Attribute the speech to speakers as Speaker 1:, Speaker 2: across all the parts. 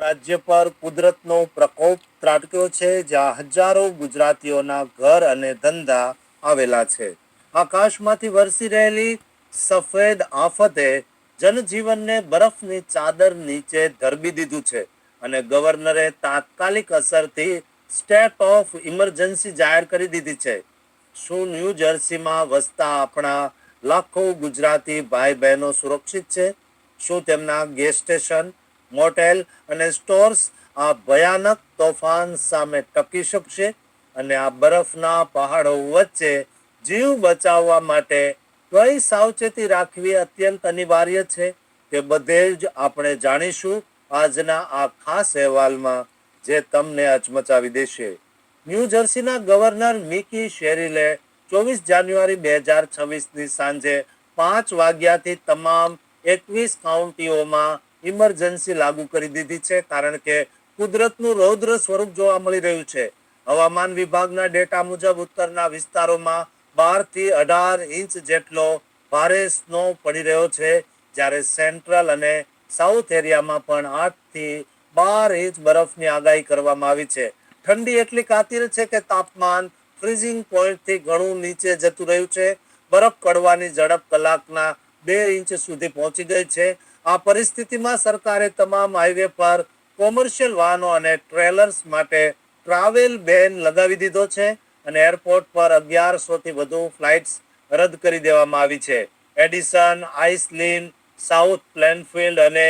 Speaker 1: રાજ્ય પર કુદરતનો પ્રકોપ ત્રાટક્યો છે, જ્યાં હજારો ગુજરાતીઓના ઘર અને ધંધા આવેલા છે. આકાશમાંથી વરસી રહેલી સફેદ આફતે જનજીવનને બરફની ચાદર નીચે ધરબી દીધું છે અને ગવર્નરે તાત્કાલિક અસરથી સ્ટેટ ઓફ ઇમરજન્સી જાહેર કરી દીધી છે. શું ન્યૂ જર્સીમાં વસતા આપણા લાખો ગુજરાતી ભાઈ બહેનો સુરક્ષિત છે? શું તેમના ગેસ સ્ટેશન, મોટેલ અને સ્ટોર્સ આ ભયાનક તોફાન સામે ટકી શકશે? અને આ બરફના પહાડો વચ્ચે જીવ બચાવવા માટે કઈ સાવચેતી રાખવી અત્યંત અનિવાર્ય છે, તે બધે જ આપણે જાણીશું આજના આ ખાસ અહેવાલમાં, જે તમને હચમચાવી દેશે. ન્યૂ જર્સીના ગવર્નર મિકી શેરીલે 24 જાન્યુઆરી 2026ની સાંજે 5 વાગ્યાથી તમામ 21 કાઉન્ટીઓમાં ઇમરજન્સી લાગુ કરી દીધી છે, કારણ કે કુદરતનું રૌદ્ર સ્વરૂપ જોવા મળી રહ્યું છે. હવામાન વિભાગના ડેટા મુજબ ઉત્તરના વિસ્તારોમાં 12 થી 18 ઇંચ જેટલો ભારે સ્નો પડી રહ્યો છે, જ્યારે સેન્ટ્રલ અને સાઉથ એરિયામાં પણ 8 થી 12 ઇંચ બરફની આગાહી કરવામાં આવી છે. ઠંડી એટલી કાતિર છે કે તાપમાન ફ્રીઝિંગ પોઈન્ટથી ઘણું નીચે જતું રહ્યું છે. બરફ પડવાની ઝડપ કલાકના 2 ઇંચ સુધી પહોંચી ગઈ છે. આ પરિસ્થિતિમાં સરકારે તમામ હાઈવે પર કોમર્શિયલ વાહનો અને ટ્રેલર્સ માટે ટ્રાવેલ બેન લગાવી દીધો છે અને એરપોર્ટ પર 1100 થી વધુ ફ્લાઇટ્સ રદ કરી દેવામાં આવી છે. એડિસન, આઇસલીન, સાઉથ પ્લેનફિલ્ડ અને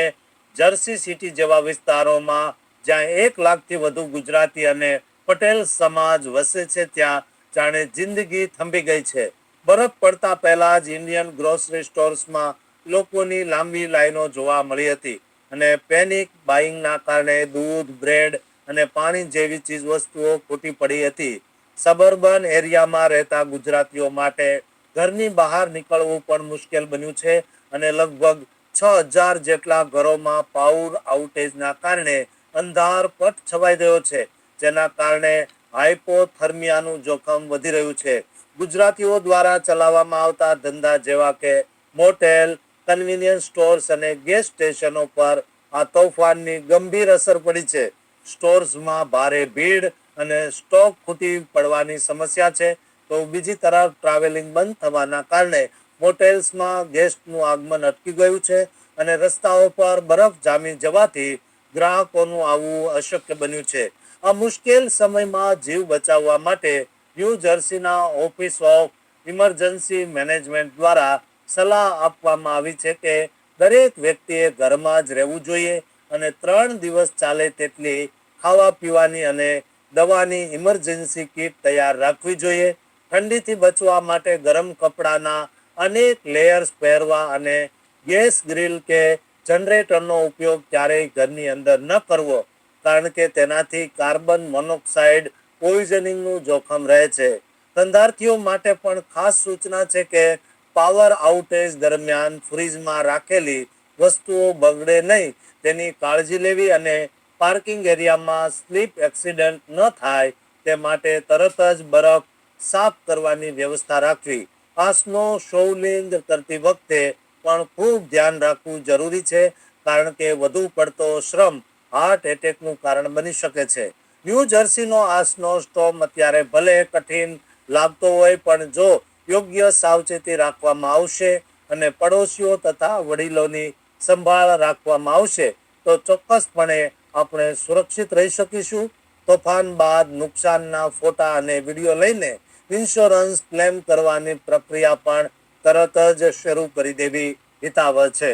Speaker 1: જર્સી સિટી જેવા વિસ્તારોમાં જ્યાં 1 લાખથી વધુ ગુજરાતી અને પટેલ સમાજ વસે છે, ત્યાં જાણે જિંદગી થંભી ગઈ છે. બરફ પડતા પહેલા જ ઇન્ડિયન ગ્રોસરી સ્ટોર્સમાં લોકોની લાંબી લાઈનો જોવા મળી હતી અને પેનિક બાઇંગના કારણે દૂધ, બ્રેડ અને પાણી જેવી ચીજ વસ્તુઓ ખૂટી પડી હતી. સબર્બન એરિયામાં રહેતા ગુજરાતીઓ માટે ઘરની બહાર નીકળવું પણ મુશ્કેલ બન્યું છે અને લગભગ 6000 જેટલા ઘરોમાં પાવર આઉટેજના કારણે અંધારપટ છવાઈ ગયો છે, જેના કારણે હાઇપોથર્મિયાનું જોખમ વધી રહ્યું છે. ગુજરાતીઓ દ્વારા ચલાવવામાં આવતા ધંધા જેવા કે મોટેલ, કન્વીનિયન્સ સ્ટોર્સ અને ગેસ સ્ટેશનો પર આ તોફાનની ગંભીર અસર પડી છે. સ્ટોર્સમાં ભારે ભીડ અને સ્ટોક ખૂટી પડવાની સમસ્યા છે, તો બીજી તરફ ટ્રાવેલિંગ બંધ થવાના કારણે મોટેલ્સમાં ગેસ્ટનું આગમન અટકી ગયું છે અને રસ્તાઓ પર બરફ જામી જવાથી ગ્રાહકોનું આવવું અશક્ય બન્યું છે. આ મુશ્કેલ સમયમાં જીવ બચાવવા માટે ન્યૂ જર્સીના ઓફિસ ઓફ ઇમરજન્સી મેનેજમેન્ટ દ્વારા સલાહ આપવામાં આવી છે કે દરેક વ્યક્તિએ ઘરમાં જ રહેવું જોઈએ અને 3 દિવસ ચાલે તેટલી ખાવા પીવાની અને દવાની ઇમરજન્સી કીટ તૈયાર રાખવી જોઈએ. ઠંડીથી બચવા માટે ગરમ કપડાના અનેક લેયર્સ પહેરવા અને ગેસ ગ્રીલ કે જનરેટરનો ઉપયોગ ક્યારેય ઘરની અંદર ન કરવો, કારણ કે તેનાથી કાર્બન મોનોક્સાઇડ પોઈઝનિંગનું જોખમ રહે છે. ધંધાર્થીઓ માટે પણ ખાસ સૂચના છે કે પાવર આઉટેજ દરમિયાન ફ્રીજમાં રાખેલી વસ્તુઓ બગડે નહીં તેની કાળજી લેવી અને પાર્કિંગ એરિયામાં સ્લીપ એક્સિડન્ટ ન થાય તે માટે તરત જ બરફ સાફ કરવાની વ્યવસ્થા રાખવી. આ સ્નો શોવલિંગ કરતી વખતે પણ ખૂબ ધ્યાન રાખવું જરૂરી છે, કારણ કે વધુ પડતો શ્રમ હાર્ટ એટેકનું કારણ બની શકે છે. ન્યૂ જર્સીનો આ સ્નો સ્ટોર્મ અત્યારે ભલે કઠિન લાગતો હોય, પણ જો યોગ્ય સાવચેતી રાખવામાં આવશે અને પડોશીઓ તથા વડીલોની સંભાળ રાખવામાં આવશે તો ચોક્કસપણે આપણે સુરક્ષિત રહી શકીશું. તોફાન બાદ નુકસાનના ફોટા અને વિડીયો લઈને ઇન્સ્યોરન્સ ક્લેમ કરવાની પ્રક્રિયા પણ તરત જ શરૂ કરી દેવી હિતાવહ છે.